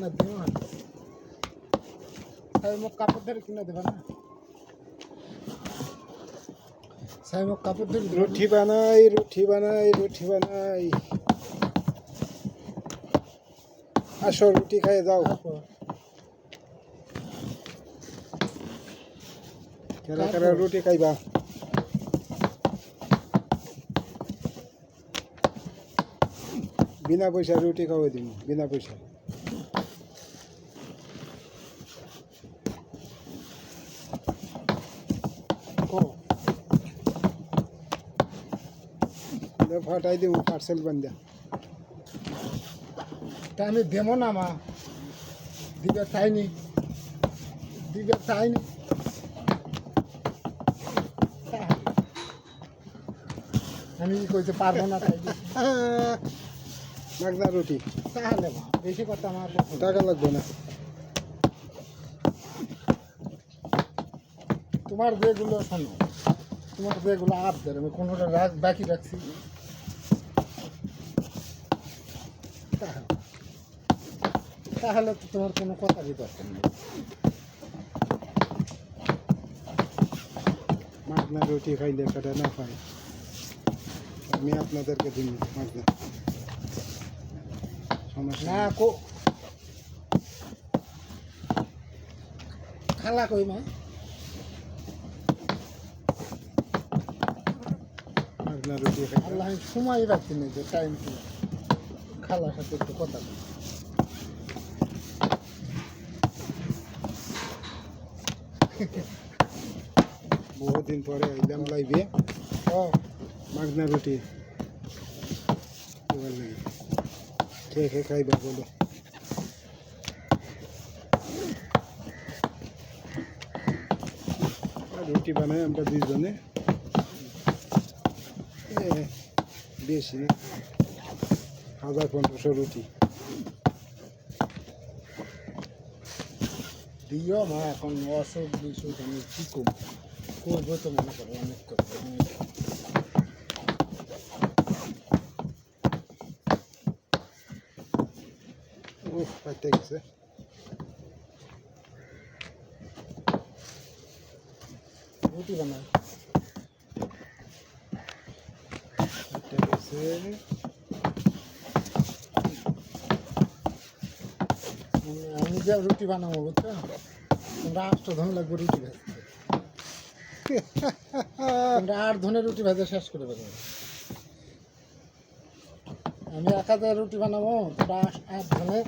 না দেব না সাইমক কাপড় ধরে কিনে দেবে না সাইমক কাপড় ধরে রুটি বানাই রুটি বানাই রুটি বানাই আসো রুটি খাইয়ে যাও কারা কারা রুটি খাইবা বিনা পয়সা রুটি খাওয়াই দিন বিনা পয়সা ফাটাই দিব পার্সেল বান্ধা তা আমি দেবো না মা দিবে চাইনি আমি কইতে পারবো না তাই মাগনা রুটি তাহলে মা বেশি কথা আমার টাকা লাগবে না তোমার যেগুলো শোনো তোমার যেগুলো আবদার আমি কোনোটা বাকি রাখছি তাহলে তো তোমার কোনো কথারই দরকার নেই মাগনা রুটি খাইলে কাটা না পাই আমি আপনাদেরকে দিন মাগনা সমস্যা না খালা কই মা মাগনা রুটি খাই আল্লাহ আমি সময় রাখছি না যে টাইম কি খালার সাথে একটু কথা বলি বহুদিন পরে আইলাম লাইভে ও মাগনা রুটি খেয়ে খেয়ে খাইবা বলো রুটি বানাই আমরা দুইজনে বেশি না 1500 রুটি দিও মা এখন অসুখ বিসুখ আমি কী করবো তো মনে করো অনেক করবো পাইতে গেছে রুটি বানাই পাইতে গেছে আমি যে রুটি বানাবো বুঝছো তোমরা 8টা ধন লাগবে রুটি ভাজতে তোমরা 8 ধনের রুটি ভাজা শেষ করে দেবে আমি 1000 রুটি বানাবো তোমরা 8 ধনে